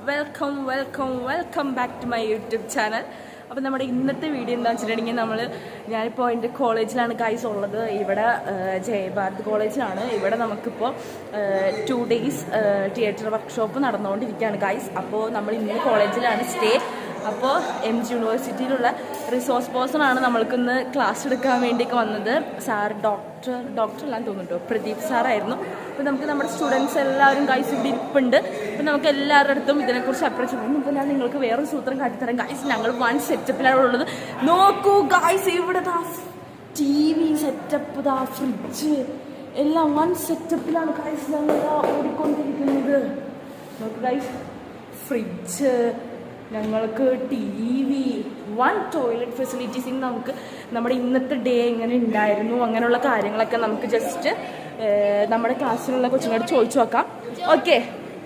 Welcome back to my YouTube channel. അപ്പോൾ നമ്മുടെ ഇന്നത്തെ വീഡിയോ എന്താണെന്ന് വെച്ചിട്ടുണ്ടെങ്കിൽ ഞാനിപ്പോൾ എൻ്റെ കോളേജിലാണ് ഗൈസ് ഉള്ളത്. ഇവിടെ ജയഭാരത് കോളേജിലാണ്. ഇവിടെ നമുക്കിപ്പോൾ 2 days തിയേറ്റർ വർക്ക്ഷോപ്പ് നടന്നുകൊണ്ടിരിക്കുകയാണ് ഗൈസ്. അപ്പോൾ നമ്മൾ ഇന്ന് കോളേജിലാണ് സ്റ്റേ. അപ്പോൾ MG യൂണിവേഴ്സിറ്റിയിലുള്ള റിസോഴ്സ് പേഴ്സണാണ് നമ്മൾക്കിന്ന് ക്ലാസ് എടുക്കാൻ വേണ്ടിയൊക്കെ വന്നത്. സാർ ഡോക്ടർ എല്ലാം തോന്നുന്നുണ്ടോ, പ്രദീപ് സാറായിരുന്നു. അപ്പോൾ നമുക്ക് നമ്മുടെ സ്റ്റുഡൻസ് എല്ലാവരും ഗൈസ് ഇവിടെ ഇരിപ്പുണ്ട്. അപ്പോൾ നമുക്ക് എല്ലാവരുടെ അടുത്തും ഇതിനെക്കുറിച്ച് അപ്രോച്ച് ചെയ്യും. ഇപ്പോൾ ഞാൻ നിങ്ങൾക്ക് വേറൊരു സൂത്രം കാട്ടിത്തരാം ഗൈസ്. ഞങ്ങൾ 1 സെറ്റപ്പിലാണ് ഉള്ളത്. നോക്കൂ ഗൈസ്, ഇവിടെ TV സെറ്റപ്പ്, ഫ്രിഡ്ജ് എല്ലാം 1 സെറ്റപ്പിലാണ് ഗൈസ് ഞങ്ങൾ ഓടിക്കൊണ്ടിരിക്കുന്നത്. നോക്കൂ ഗൈസ്, ഫ്രിഡ്ജ്, ഞങ്ങൾക്ക് TV, 1 ടോയ്ലറ്റ് ഫെസിലിറ്റീസ്. നമുക്ക് നമ്മുടെ ഇന്നത്തെ ഡേ എങ്ങനെ ഉണ്ടായിരുന്നു അങ്ങനെയുള്ള കാര്യങ്ങളൊക്കെ നമുക്ക് ജസ്റ്റ് നമ്മുടെ ക്ലാസ്സിലുള്ള കൊച്ചുങ്ങളോട് ചോദിച്ചു നോക്കാം. ഓക്കെ,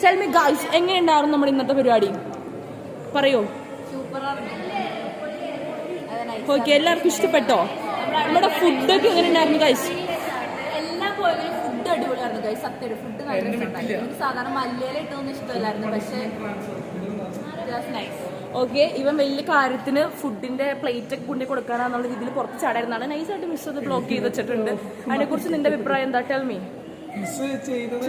ടെൽ മീ ഗൈസ്, എങ്ങനെ ഉണ്ടായിരുന്നു നമ്മുടെ ഇന്നത്തെ പരിപാടി? പറയൂ. ഓക്കെ, എല്ലാവർക്കും ഇഷ്ടപ്പെട്ടോ? നമ്മുടെ ഫുഡൊക്കെ എങ്ങനെ ഉണ്ടായിരുന്നു ഗൈസ്? എല്ലാം പോയാലും ഫുഡ് അടിപൊളിയായിരുന്നു ഗൈസ്. സത്യം ഫുഡ് നല്ല ഇഷ്ടമായിരുന്നു. സാധാരണ മല്ലിയില ഇട്ടൊന്നും ഇഷ്ടമല്ലായിരുന്നു, പക്ഷേ ഓക്കെ, ഇവൻ വലിയ കാര്യത്തിന് ഫുഡിന്റെ പ്ലേറ്റ് ഒക്കെ കൊണ്ടു കൊടുക്കാനാന്നുള്ള രീതിയിൽ പുറത്ത് ചാടായിരുന്നാണ്. നൈസായിട്ട് മിസ് അത് ബ്ലോക്ക് ചെയ്ത് വെച്ചിട്ടുണ്ട്. അതിനെക്കുറിച്ച് നിന്റെ അഭിപ്രായം എന്താ? Tell me. മിസ് ചെയ്തത്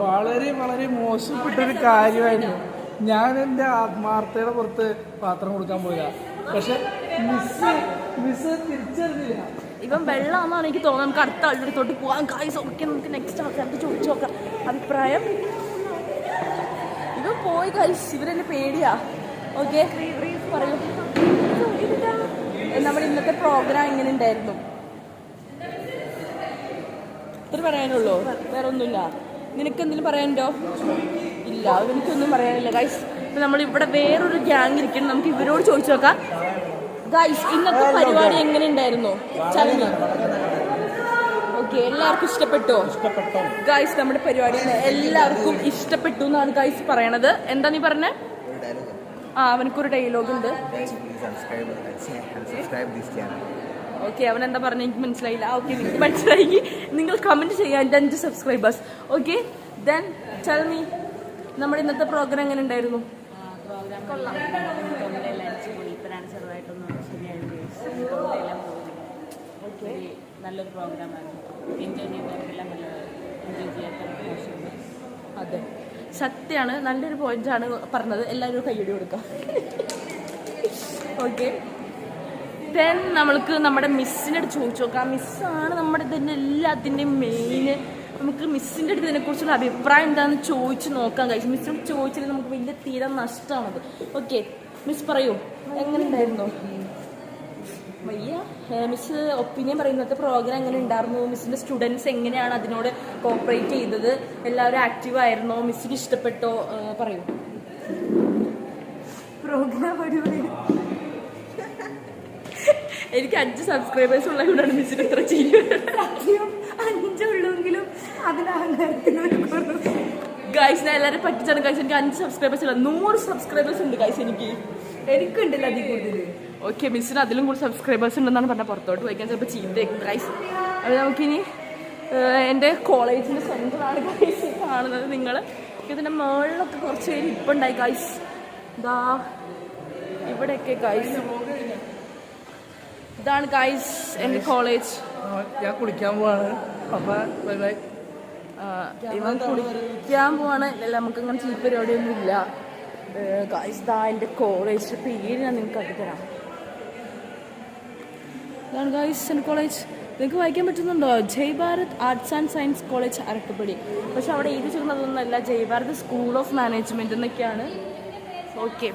വളരെ വളരെ മോശപ്പെട്ടൊരു കാര്യമായിരുന്നു. ഞാൻ എന്റെ ആത്മാർത്ഥയുടെ പുറത്ത് പാത്രം കൊടുക്കാൻ പോയതാ, പക്ഷെ മിസ് തിരിച്ചറിഞ്ഞില്ല. ഇവൻ വെള്ളമാണെന്നാണ് എനിക്ക് തോന്നുന്നത്. നമുക്ക് അടുത്ത ആളുടെ അടുത്തോട്ട് പോകാൻ ഗൈസ്. ഓക്കെ, നമുക്ക് നെക്സ്റ്റ് ആൾക്കാർക്ക് ചോദിച്ചു നോക്കാം അഭിപ്രായം. ഇവൻ പോയി ഗൈസ്, ഇവരെന്നെ പേടിയാ. ഓക്കെ, പറയൂ, നമ്മുടെ ഇന്നത്തെ പ്രോഗ്രാം എങ്ങനെ ഉണ്ടായിരുന്നു? ഇത്ര പറയാനുള്ളൂ, വേറെ ഒന്നുമില്ല. നിനക്ക് എന്തെങ്കിലും പറയാനുണ്ടോ? ഇല്ല, എനിക്കൊന്നും പറയാനില്ല ഗൈസ്. ഇപ്പം നമ്മളിവിടെ വേറൊരു ഗ്യാങ് ഇരിക്കണം, നമുക്ക് ഇവരോട് ചോദിച്ചു നോക്കാം. ഗൈസ്, ഇന്നത്തെ പരിപാടി എങ്ങനെ ഉണ്ടായിരുന്നു? ചലഞ്ച്. ഓക്കെ, എല്ലാവർക്കും ഇഷ്ടപ്പെട്ടോ? ഗൈസ്, നമ്മുടെ പരിപാടി എല്ലാവർക്കും ഇഷ്ടപ്പെട്ടു എന്നാണ് ഗൈസ് പറയണത്. എന്താ നീ പറഞ്ഞേ? അവനക്കൊരു ഡയലോഗ് ഉണ്ട്. ഓക്കെ, അവൻ എന്താ പറഞ്ഞ എനിക്ക് മനസ്സിലായില്ല. ഓക്കെ, നിങ്ങൾക്ക് മനസ്സിലായി. നിങ്ങൾ കമന്റ് ചെയ്യാൻ 10 subscribers. Okay, then tell me, നമ്മുടെ ഇന്നത്തെ പ്രോഗ്രാം എങ്ങനെ ഉണ്ടായിരുന്നു? നല്ലൊരു പ്രോഗ്രാമാണ്. അതെ, സത്യമാണ്, നല്ലൊരു പോയിന്റാണ് പറഞ്ഞത്. എല്ലാവരും കയ്യടി കൊടുക്കാം. ഓക്കെ, ദെൻ നമ്മൾക്ക് നമ്മുടെ മിസ്സിൻ്റെ അടുത്ത് ചോദിച്ചു നോക്കാം. മിസ്സാണ് നമ്മുടെ ഇതിൻ്റെ എല്ലാത്തിൻ്റെയും മെയിൻ. നമുക്ക് മിസ്സിൻ്റെ അടുത്ത് ഇതിനെക്കുറിച്ചുള്ള അഭിപ്രായം എന്താണെന്ന് ചോദിച്ച് നോക്കാം കഴിച്ചു. മിസ്സിനോട് ചോദിച്ചില്ലെങ്കിൽ നമുക്ക് വലിയ തീരെ നഷ്ടമാണത്. ഓക്കെ, മിസ് പറയൂ, എങ്ങനെ ഉണ്ടായിരുന്നു? വയ്യ, മിസ് ഒപ്പീനിയൻ പറയുന്നത് പ്രോഗ്രാം എങ്ങനെ ഉണ്ടായിരുന്നു? മിസ്സിൻ്റെ സ്റ്റുഡൻസ് എങ്ങനെയാണ് അതിനോട് കോപ്പറേറ്റ് ചെയ്തത്? എല്ലാവരും ആക്റ്റീവ് ആയിരുന്നോ? മിസ്സിന് ഇഷ്ടപ്പെട്ടോ? പറയൂ. പ്രോഗ്രാം അടിപൊളി. എനിക്ക് 5 സബ്സ്ക്രൈബേഴ്സ് ഉള്ളതുകൊണ്ടാണ് മിസ്സിന് ഇത്ര ചെയ്യുന്നത്. 5 ഉള്ളെങ്കിലും ഗൈസ്, ഞാൻ എല്ലാവരും പറ്റിച്ചാണ് ഗൈസ്. എനിക്ക് 5 സബ്സ്ക്രൈബേഴ്സ് ഇല്ല, 100 സബ്സ്ക്രൈബേഴ്സ് ഉണ്ട് ഗൈസ്. എനിക്കുണ്ടല്ലോ അതിൽ കൂടുതൽ. ഓക്കെ, മിസ്സിന് അതിലും കൂടുതൽ സബ്സ്ക്രൈബേഴ്സ് ഉണ്ടെന്നാണ് പറഞ്ഞാൽ പുറത്തോട്ട് പോയിക്കാൻ ചിലപ്പോൾ ചീത്തയാക്കും ഗൈസ്. അത് നമുക്കിനി എൻ്റെ കോളേജിൻ്റെ സെൻറ്ററാണ് ഗൈസ് കാണുന്നത്. നിങ്ങൾ ഇതിൻ്റെ മുകളിലൊക്കെ കുറച്ച് പേര് ഇപ്പം ഉണ്ടായി ഗൈസ്. ഇതാ ഇവിടെയൊക്കെ ഗൈസ്, ഇതാണ് ഗൈസ് എൻ്റെ കോളേജ്. ഞാൻ കുളിക്കാൻ പോവാണ്. ഇവൻ കുളിക്കാൻ പോവാണ്. അല്ല, നമുക്കങ്ങനെ ചീപ്പ് പരിപാടിയൊന്നും ഇല്ല ഗൈസ്. ഇതാ എൻ്റെ കോളേജിൻ്റെ പേര് ഞാൻ നിങ്ങൾക്ക് അത് തരാം. ഇതാണ് ഗൈസ് എൻ്റെ കോളേജ്. നിങ്ങൾക്ക് വായിക്കാൻ പറ്റുന്നുണ്ടോ? Jayabharath arts and science college Arakkappady. പക്ഷെ അവിടെ എഴുതി ചേർന്നതൊന്നുമല്ല, ജയഭാരത് സ്കൂൾ ഓഫ് മാനേജ്മെൻറ്റ് എന്നൊക്കെയാണ്. ഓക്കെ,